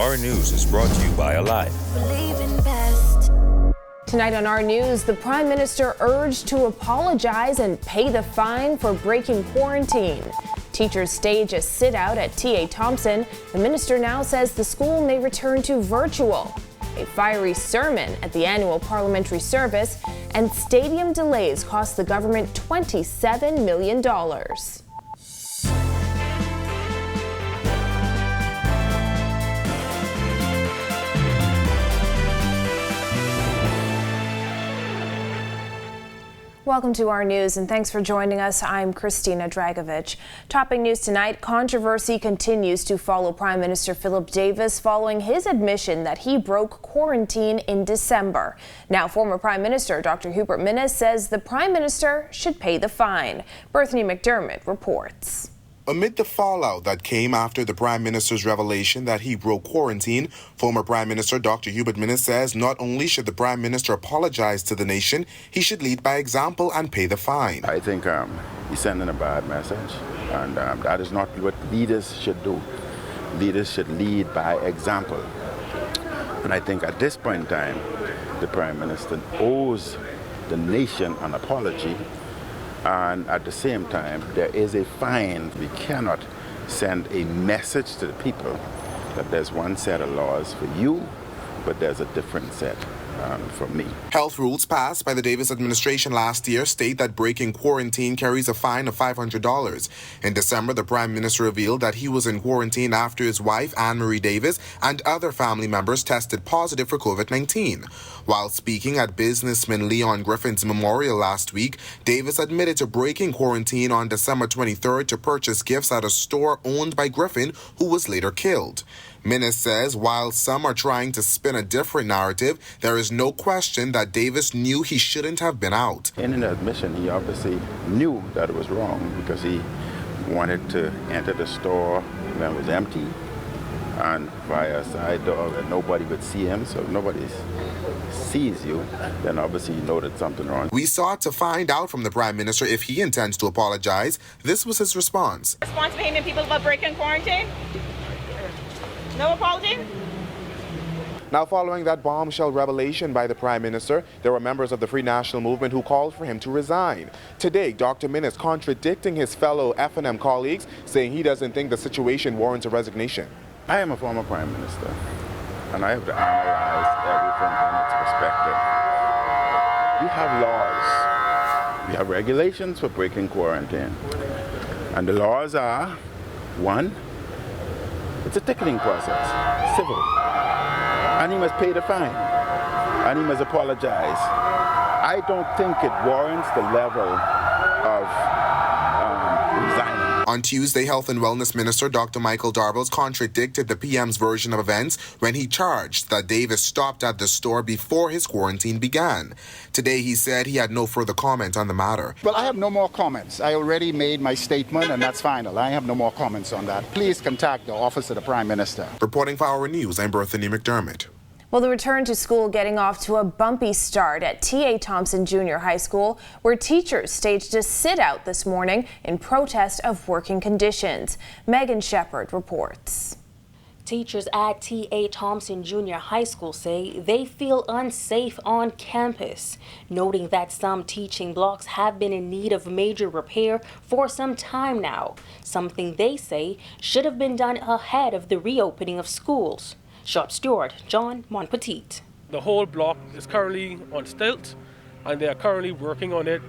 Our News is brought to you by Alive. Tonight on Our News, the Prime Minister urged to apologize and pay the fine for breaking quarantine. Teachers stage a sit-out at T.A. Thompson. The minister now says the school may return to virtual. A fiery sermon at the annual parliamentary service, and stadium delays cost the government $27 million. Welcome to Our News, and thanks for joining us. I'm Christina Dragovich. Topping news tonight, controversy continues to follow Prime Minister Philip Davis following his admission that he broke quarantine in December. Now, former Prime Minister Dr. Hubert Minnis says the Prime Minister should pay the fine. Bethany McDermott reports. Amid the fallout that came after the Prime Minister's revelation that he broke quarantine, former Prime Minister Dr. Hubert Minnis says not only should the Prime Minister apologize to the nation, he should lead by example and pay the fine. I think he's sending a bad message, and that is not what leaders should do. Leaders should lead by example. And I think at this point in time, the Prime Minister owes the nation an apology. And at the same time, there is a fine. We cannot send a message to the people that there's one set of laws for you, but there's a different set for me. Health rules passed by the Davis administration last year state that breaking quarantine carries a fine of $500. In December, the Prime Minister revealed that he was in quarantine after his wife, Anne-Marie Davis, and other family members tested positive for COVID-19. While speaking at businessman Leon Griffin's memorial last week, Davis admitted to breaking quarantine on December 23rd to purchase gifts at a store owned by Griffin, who was later killed. Minnis says while some are trying to spin a different narrative, there is no question that Davis knew he shouldn't have been out. In an admission, he obviously knew that it was wrong because he wanted to enter the store when it was empty and via a side door and nobody would see him. So if nobody sees you, then obviously you know that something wrong. We sought to find out from the Prime Minister if he intends to apologize. This was his response. Response to him and people about breaking quarantine? No apology? Now, following that bombshell revelation by the Prime Minister, there were members of the Free National Movement who called for him to resign. Today, Dr. Minnis contradicting his fellow F&M colleagues, saying he doesn't think the situation warrants a resignation. I am a former Prime Minister, and I have to analyze everything from its perspective. We have laws. We have regulations for breaking quarantine. And the laws are, one, it's a ticketing process, civil. And he must pay the fine. And he must apologize. I don't think it warrants the level of resigning. On Tuesday, Health and Wellness Minister Dr. Michael Darvals contradicted the PM's version of events when he charged that Davis stopped at the store before his quarantine began. Today, he said he had no further comment on the matter. Well, I have no more comments. I already made my statement, and that's final. I have no more comments on that. Please contact the Office of the Prime Minister. Reporting for Our News, I'm Bethany McDermott. Well, the return to school getting off to a bumpy start at T.A. Thompson Junior High School, where teachers staged a sit-out this morning in protest of working conditions. Megan Shepard reports. Teachers at T.A. Thompson Junior High School say they feel unsafe on campus, noting that some teaching blocks have been in need of major repair for some time now, something they say should have been done ahead of the reopening of schools. Shop Steward John Monpetit. The whole block is currently on stilts, and they are currently working on it.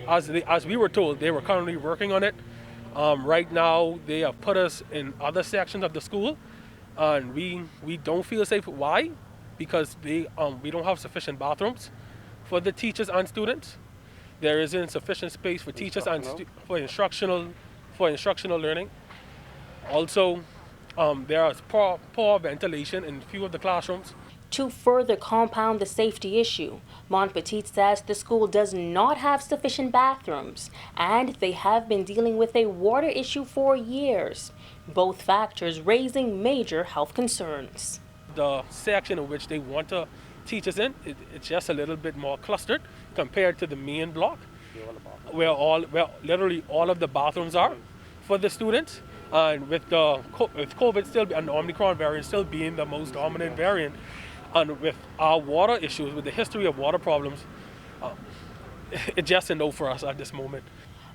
As we were told, they were currently working on it. Right now, they have put us in other sections of the school, and we don't feel safe. Why? Because we don't have sufficient bathrooms for the teachers and students. There isn't sufficient space for teachers and for instructional learning. Also, there is poor ventilation in a few of the classrooms. To further compound the safety issue, Monpetit says the school does not have sufficient bathrooms, and they have been dealing with a water issue for years, both factors raising major health concerns. The section in which they want to teach us in, it's just a little bit more clustered compared to the main block, where literally all of the bathrooms are for the students. And with COVID still, and Omicron variant still being the most dominant variant, and with our water issues, with the history of water problems, it's just a no for us at this moment.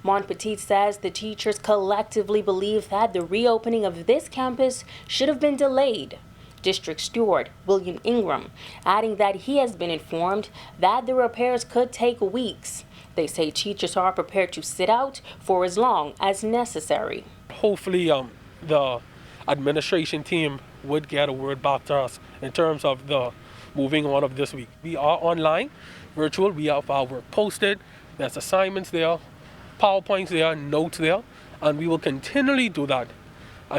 Montpetit says the teachers collectively believe that the reopening of this campus should have been delayed. District Steward William Ingram adding that he has been informed that the repairs could take weeks. They say teachers are prepared to sit out for as long as necessary. Hopefully the administration team would get a word back to us in terms of the moving on of this week. We are online, virtual, we have our work posted, there's assignments there, PowerPoints there, notes there, and we will continually do that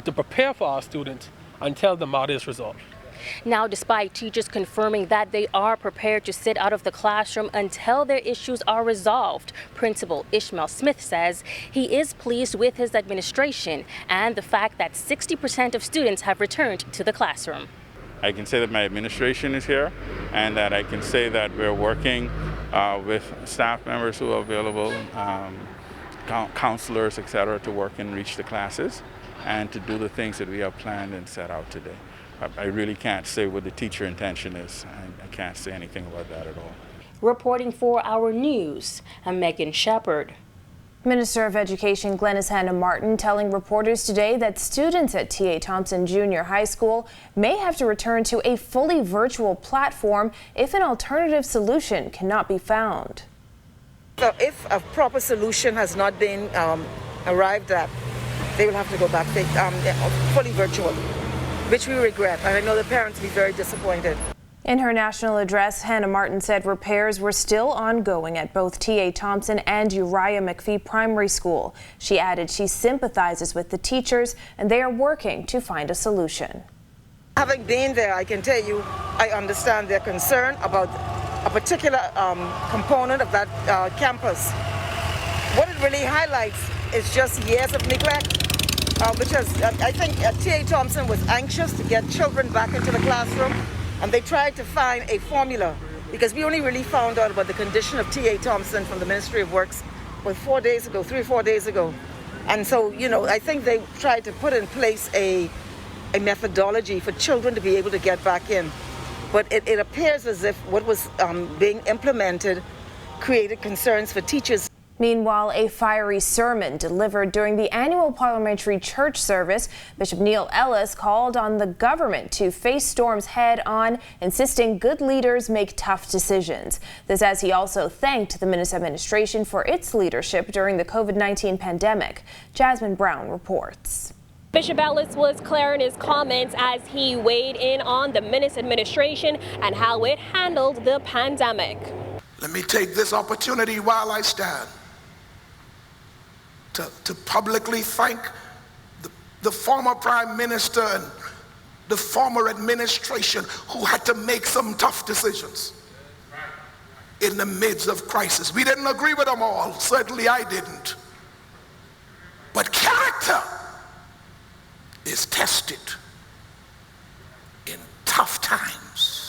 to prepare for our students until the matter is resolved. Now, despite teachers confirming that they are prepared to sit out of the classroom until their issues are resolved, Principal Ishmael Smith says he is pleased with his administration and the fact that 60% of students have returned to the classroom. I can say that my administration is here and that I can say that we're working with staff members who are available, counselors, etc., to work and reach the classes and to do the things that we have planned and set out today. I really can't say what the teacher intention is. I can't say anything about that at all. Reporting for our news, I'm Megan Shepard. Minister of Education Glenys Hannah Martin telling reporters today that students at T.A. Thompson Junior High School may have to return to a fully virtual platform if an alternative solution cannot be found. So if a proper solution has not been arrived at, they will have to go back fully virtual, which we regret, and I know the parents will be very disappointed. In her national address, Hannah Martin said repairs were still ongoing at both T.A. Thompson and Uriah McPhee Primary School. She added she sympathizes with the teachers and they are working to find a solution. Having been there, I can tell you, I understand their concern about a particular component of that campus. What it really highlights is just years of neglect. Because I think T.A. Thompson was anxious to get children back into the classroom, and they tried to find a formula, because we only really found out about the condition of T.A. Thompson from the Ministry of Works 3 or 4 days ago. And so, you know, I think they tried to put in place a methodology for children to be able to get back in. But it appears as if what was being implemented created concerns for teachers. Meanwhile, a fiery sermon delivered during the annual parliamentary church service, Bishop Neil Ellis called on the government to face storms head on, insisting good leaders make tough decisions. This as he also thanked the Minnis administration for its leadership during the COVID-19 pandemic. Jasmine Brown reports. Bishop Ellis was clear in his comments as he weighed in on the Minnis administration and how it handled the pandemic. Let me take this opportunity while I stand to publicly thank the former Prime Minister and the former administration who had to make some tough decisions in the midst of crisis. We didn't agree with them all. Certainly I didn't. But character is tested in tough times.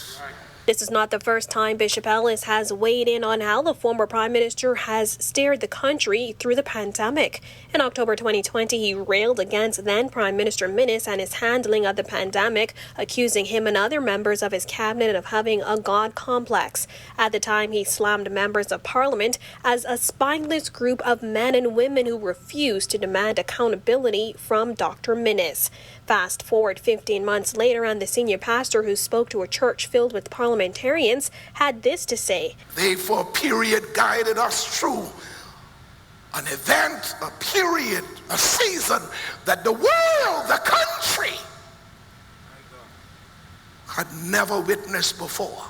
This is not the first time Bishop Ellis has weighed in on how the former Prime Minister has steered the country through the pandemic. In October 2020, he railed against then Prime Minister Minnis and his handling of the pandemic, accusing him and other members of his cabinet of having a God complex. At the time, he slammed members of Parliament as a spineless group of men and women who refused to demand accountability from Dr. Minnis. Fast forward 15 months later, and the senior pastor who spoke to a church filled with parliamentarians had this to say. They for a period guided us through an event, a period, a season that the world, the country had never witnessed before.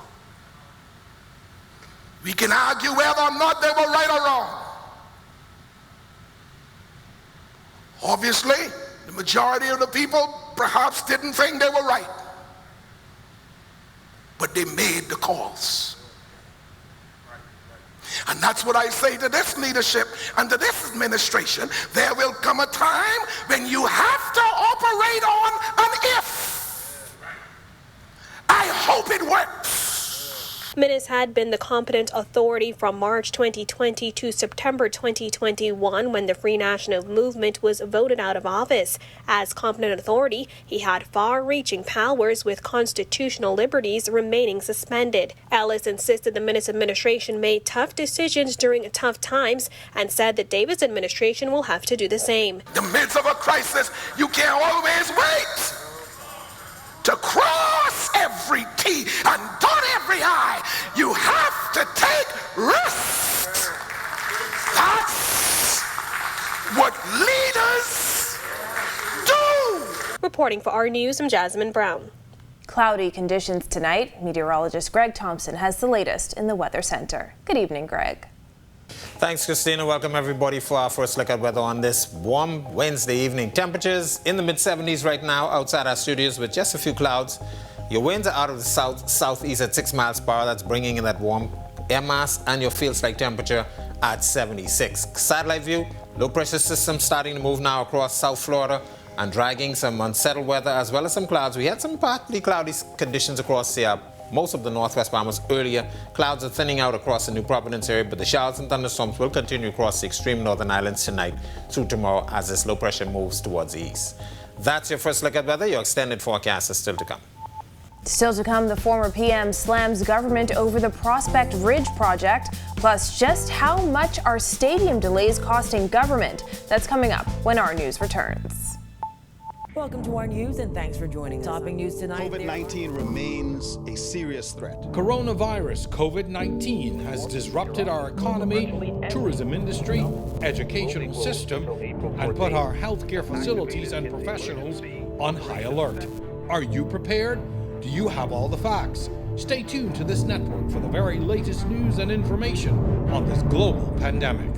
We can argue whether or not they were right or wrong. Obviously, the majority of the people perhaps didn't think they were right, but they made the calls. And that's what I say to this leadership and to this administration. There will come a time when you have to operate on an if. I hope it works. Minnis had been the competent authority from March 2020 to September 2021 when the Free National Movement was voted out of office. As competent authority, he had far-reaching powers with constitutional liberties remaining suspended. Ellis insisted the Minnis administration made tough decisions during tough times and said the Davis administration will have to do the same. In the midst of a crisis, you can't always wait to cross every T and dot every I. You have to take risks. That's what leaders do. Reporting for our news, I'm Jasmine Brown. Cloudy conditions tonight. Meteorologist Greg Thompson has the latest in the Weather Center. Good evening, Greg. Thanks, Christina. Welcome, everybody, for our first look at weather on this warm Wednesday evening. Temperatures in the mid-70s right now outside our studios with just a few clouds. Your winds are out of the southeast at 6 miles per hour. That's bringing in that warm air mass, and your feels-like temperature at 76. Satellite view, low-pressure system starting to move now across South Florida and dragging some unsettled weather as well as some clouds. We had some partly cloudy conditions across most of the northwest Bahamas earlier. Clouds are thinning out across the New Providence area, but the showers and thunderstorms will continue across the extreme northern islands tonight through tomorrow as this low pressure moves towards the east. That's your first look at weather. Your extended forecast is still to come. Still to come, the former PM slams government over the Prospect Ridge project. Plus, just how much are stadium delays costing government? That's coming up when our news returns. Welcome to our news and thanks for joining us. Topping news tonight. COVID-19 remains a serious threat. Coronavirus COVID-19 has disrupted our economy, tourism industry, educational system, and put our healthcare facilities and professionals on high alert. Are you prepared? Do you have all the facts? Stay tuned to this network for the very latest news and information on this global pandemic.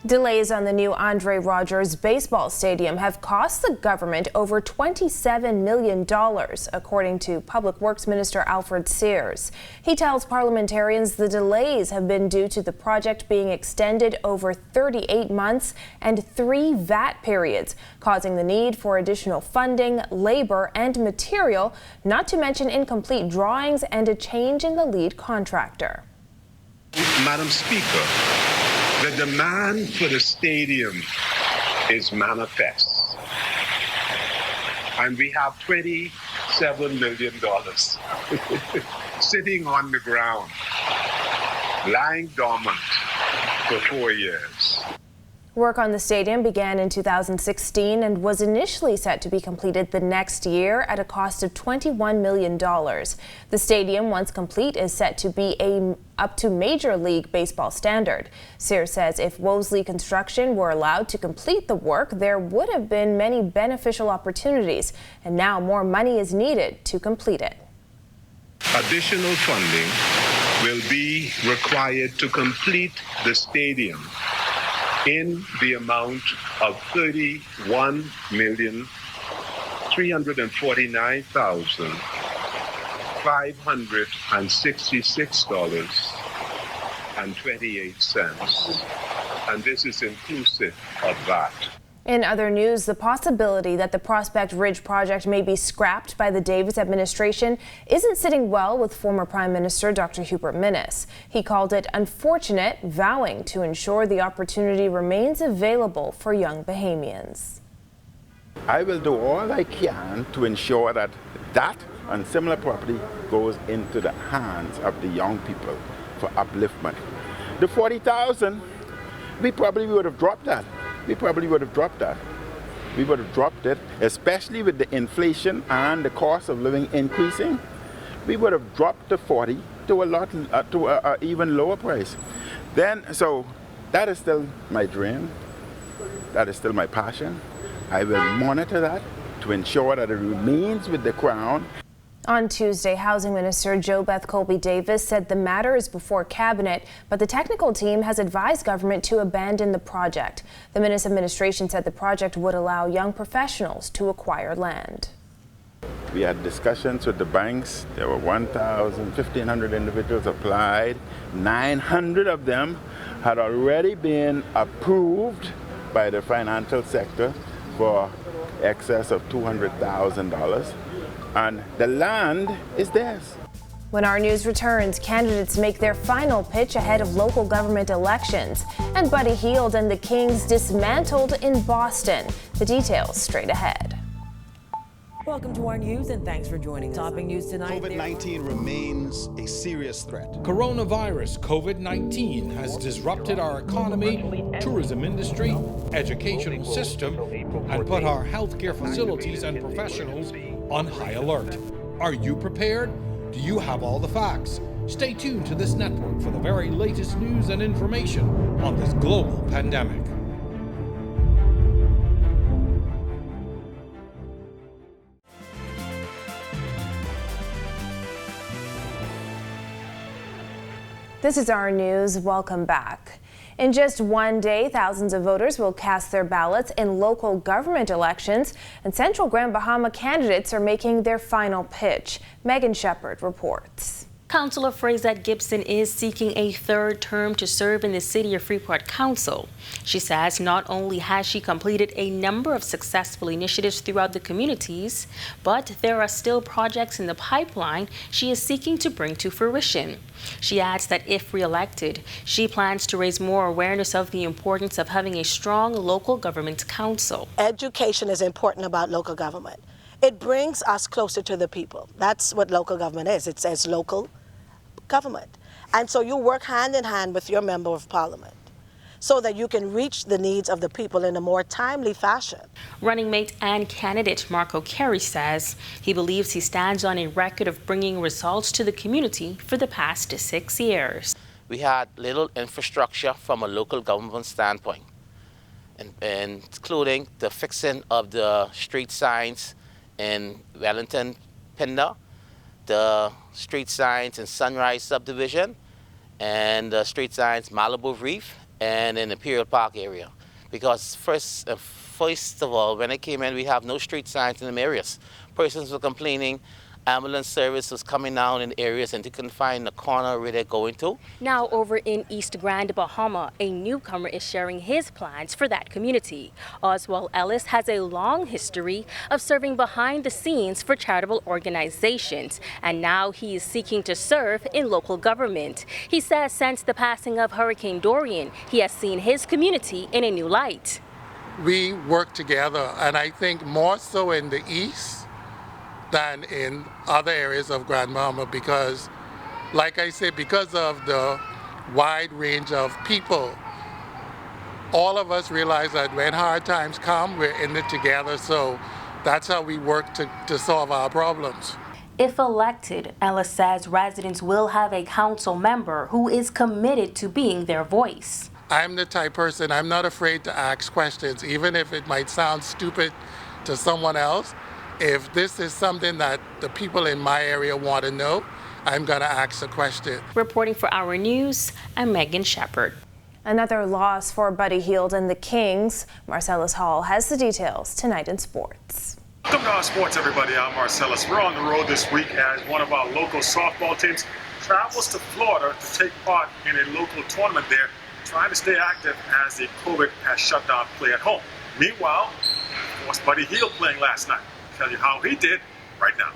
Delays on the new Andre Rogers Baseball Stadium have cost the government over $27 million, according to Public Works Minister Alfred Sears. He tells parliamentarians the delays have been due to the project being extended over 38 months and 3 VAT periods, causing the need for additional funding, labor, and material, not to mention incomplete drawings and a change in the lead contractor. Madam Speaker, the demand for the stadium is manifest. And we have $27 million sitting on the ground, lying dormant for 4 years. Work on the stadium began in 2016 and was initially set to be completed the next year at a cost of $21 million. The stadium, once complete, is set to be up to Major League Baseball standard. Sears says if Wosley Construction were allowed to complete the work, there would have been many beneficial opportunities, and now more money is needed to complete it. Additional funding will be required to complete the stadium in the amount of $31,349,566.28, and this is inclusive of that. In other news, the possibility that the Prospect Ridge project may be scrapped by the Davis administration isn't sitting well with former Prime Minister Dr. Hubert Minnis. He called it unfortunate, vowing to ensure the opportunity remains available for young Bahamians. I will do all I can to ensure that that and similar property goes into the hands of the young people for upliftment. The 40,000, we probably would have dropped that. We would have dropped it, especially with the inflation and the cost of living increasing. We would have dropped the 40 to a even lower price. So that is still my dream. That is still my passion. I will monitor that to ensure that it remains with the Crown. On Tuesday, Housing Minister Jo Beth Colby Davis said the matter is before Cabinet, but the technical team has advised government to abandon the project. The Minnis administration said the project would allow young professionals to acquire land. We had discussions with the banks. There were 1,500 individuals applied. 900 of them had already been approved by the financial sector for excess of $200,000, and the land is theirs. When our news returns, candidates make their final pitch ahead of local government elections. And Buddy Hield and the Kings dismantled in Boston. The details straight ahead. Welcome to our news and thanks for joining us. Topping news tonight. COVID-19 remains a serious threat. Coronavirus COVID-19 has disrupted our economy, tourism industry, educational system, and put our healthcare facilities and professionals on high alert. Are you prepared? Do you have all the facts? Stay tuned to this network for the very latest news and information on this global pandemic. This is our news. Welcome back. In just one day, thousands of voters will cast their ballots in local government elections, and Central Grand Bahama candidates are making their final pitch. Megan Shepard reports. Councillor Fraser Gibson is seeking a third term to serve in the City of Freeport Council. She says not only has she completed a number of successful initiatives throughout the communities, but there are still projects in the pipeline she is seeking to bring to fruition. She adds that if re-elected, she plans to raise more awareness of the importance of having a strong local government council. Education is important about local government. It brings us closer to the people. That's what local government is. It's as local government. And so you work hand in hand with your member of parliament so that you can reach the needs of the people in a more timely fashion. Running mate and candidate Marco Carey says he believes he stands on a record of bringing results to the community for the past 6 years. We had little infrastructure from a local government standpoint, including the fixing of the street signs in Wellington, Pender, the street signs in Sunrise Subdivision, and the street signs Malibu Reef and in Imperial Park area. Because first of all, when I came in, we have no street signs in the areas. Persons were complaining ambulance service was coming down in areas and they couldn't find the corner where they're going to. Now over in East Grand Bahama, a newcomer is sharing his plans for that community. Oswald Ellis has a long history of serving behind the scenes for charitable organizations, and now he is seeking to serve in local government. He says since the passing of Hurricane Dorian, he has seen his community in a new light. We work together, and I think more so in the East than in other areas of Grand Bahama, because, like I said, because of the wide range of people, all of us realize that when hard times come, we're in it together, so that's how we work to solve our problems. If elected, Ellis says residents will have a council member who is committed to being their voice. I'm the type person, I'm not afraid to ask questions, even if it might sound stupid to someone else. If this is something that the people in my area want to know, I'm going to ask a question. Reporting for Our News, I'm Megan Shepard. Another loss for Buddy Hield and the Kings. Marcellus Hall has the details tonight in sports. Welcome to our sports, everybody. I'm Marcellus. We're on the road this week as one of our local softball teams travels to Florida to take part in a local tournament there, trying to stay active as the COVID has shut down play at home. Meanwhile, of course, Buddy Hield playing last night. Tell you how he did right now.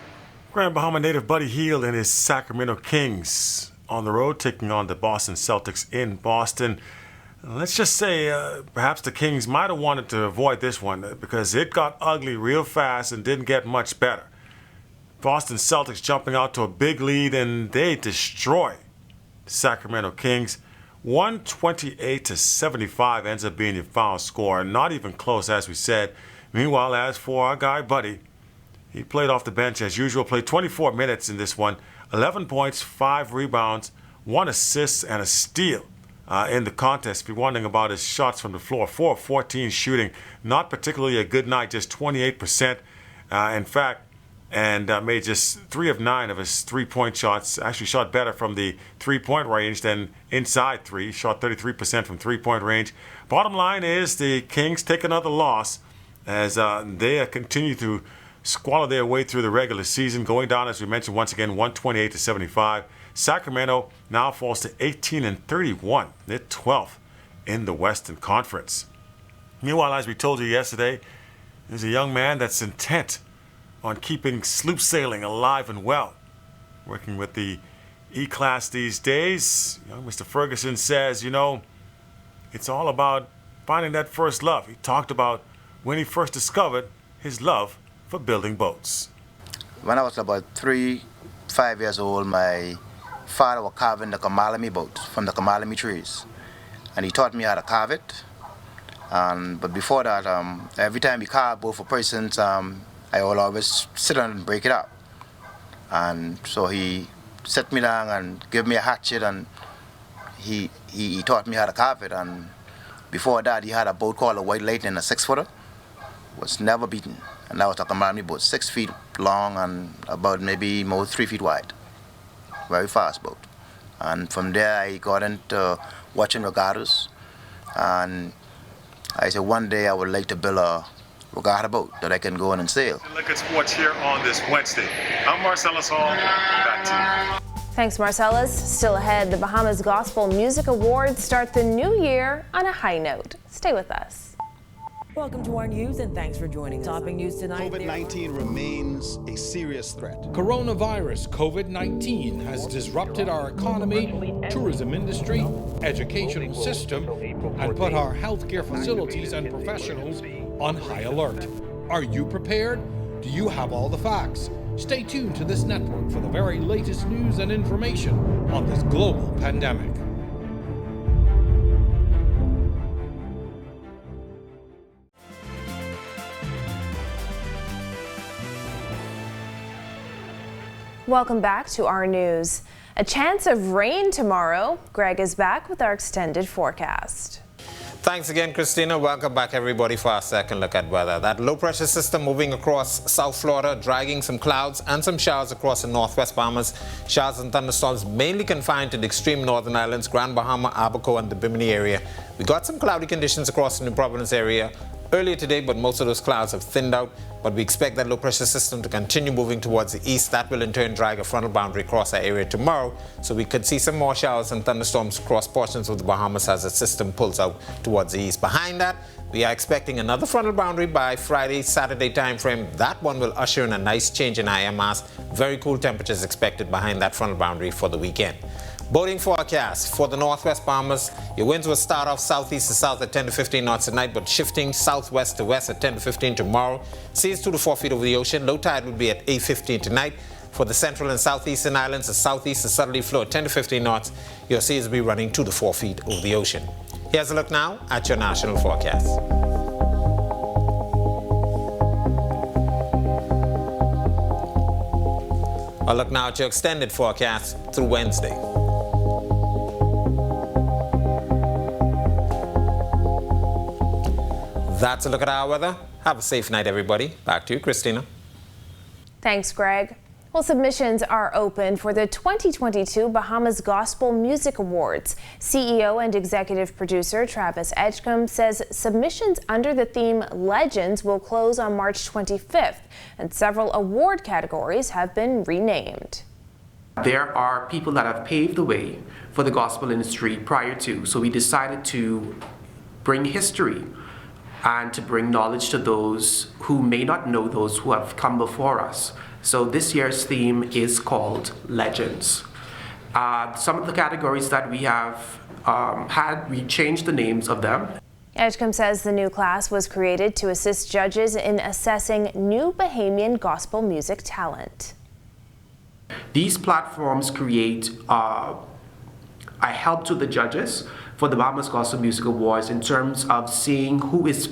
Grand Bahama native Buddy Hield and his Sacramento Kings on the road taking on the Boston Celtics in Boston. Let's just say perhaps the Kings might have wanted to avoid this one because it got ugly real fast and didn't get much better. Boston Celtics jumping out to a big lead and they destroy the Sacramento Kings. 128-75 ends up being your final score. Not even close, as we said. Meanwhile, as for our guy Buddy, he played off the bench as usual, played 24 minutes in this one, 11 points, 5 rebounds, 1 assist, and a steal in the contest. If you're wondering about his shots from the floor, 4 of 14 shooting, not particularly a good night, just 28% in fact, and made just 3 of 9 of his three-point shots. Actually shot better from the three-point range than inside three, shot 33% from three-point range. Bottom line is the Kings take another loss as they continue to squalor their way through the regular season, going down, as we mentioned, once again, 128-75. Sacramento now falls to 18-31. They're 12th in the Western Conference. Meanwhile, as we told you yesterday, there's a young man that's intent on keeping sloop sailing alive and well. Working with the E-Class these days, young Mr. Ferguson says, you know, it's all about finding that first love. He talked about when he first discovered his love for building boats. When I was about 3-5 years old, my father was carving the kamalami boat from the kamalami trees. And he taught me how to carve it. But before that, every time he carved boat for persons, I will always sit down and break it up. And so he set me down and gave me a hatchet, and he taught me how to carve it. And before that, he had a boat called a White Lightning, a 6-footer. Was never beaten. And that was a kamalami boat, 6 feet long and about maybe more 3 feet wide. Very fast boat. And from there, I got into watching regattas. And I said one day I would like to build a regatta boat that I can go in and sail. Look at sports here on this Wednesday. I'm Marcellus Hall. Back to you. Thanks, Marcellus. Still ahead, the Bahamas Gospel Music Awards start the new year on a high note. Stay with us. Welcome to our news and thanks for joining us. Topping news tonight. COVID-19 remains a serious threat. Coronavirus COVID-19 has disrupted our economy, tourism industry, educational system, and put our healthcare facilities and professionals on high alert. Are you prepared? Do you have all the facts? Stay tuned to this network for the very latest news and information on this global pandemic. Welcome back to our news. A chance of rain tomorrow. Greg is back with our extended forecast. Thanks again, Christina. Welcome back, everybody, for our second look at weather. That low-pressure system moving across South Florida, dragging some clouds and some showers across the northwest Bahamas. Showers and thunderstorms mainly confined to the extreme northern islands, Grand Bahama, Abaco, and the Bimini area. We got some cloudy conditions across the New Providence area earlier today, but most of those clouds have thinned out. But we expect that low-pressure system to continue moving towards the east. That will in turn drag a frontal boundary across our area tomorrow. So we could see some more showers and thunderstorms across portions of the Bahamas as the system pulls out towards the east. Behind that, we are expecting another frontal boundary by Friday, Saturday timeframe. That one will usher in a nice change in IM mass. Very cool temperatures expected behind that frontal boundary for the weekend. Boating forecast for the northwest Bahamas. Your winds will start off southeast to south at 10 to 15 knots tonight, but shifting southwest to west at 10 to 15 tomorrow. Seas 2 to 4 feet over the ocean. Low tide will be at 8:15 tonight. For the central and southeastern islands, the southeast to southerly flow at 10 to 15 knots. Your seas will be running 2 to 4 feet over the ocean. Here's a look now at your national forecast. A look now at your extended forecast through Wednesday. That's a look at our weather. Have a safe night, everybody. Back to you, Christina. Thanks, Greg. Well, submissions are open for the 2022 Bahamas Gospel Music Awards. CEO and executive producer Travis Edgecombe says submissions under the theme Legends will close on March 25th, and several award categories have been renamed. There are people that have paved the way for the gospel industry prior to, so we decided to bring history and to bring knowledge to those who may not know those who have come before us. So this year's theme is called Legends. Some of the categories that we have we changed the names of them. Edgecombe says the new class was created to assist judges in assessing new Bahamian gospel music talent. These platforms create a help to the judges for the Bahamas Gospel Music Awards in terms of seeing who is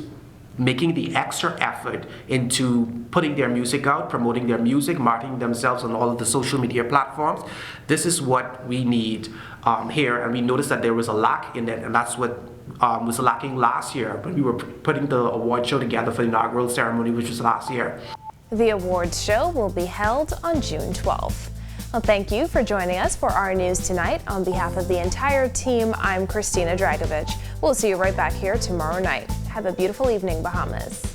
making the extra effort into putting their music out, promoting their music, marketing themselves on all of the social media platforms. This is what we need here, and we noticed that there was a lack in it, and that's what was lacking last year when we were putting the award show together for the inaugural ceremony, which was last year. The awards show will be held on June 12th. Well, thank you for joining us for our news tonight. On behalf of the entire team, I'm Christina Dragovich. We'll see you right back here tomorrow night. Have a beautiful evening, Bahamas.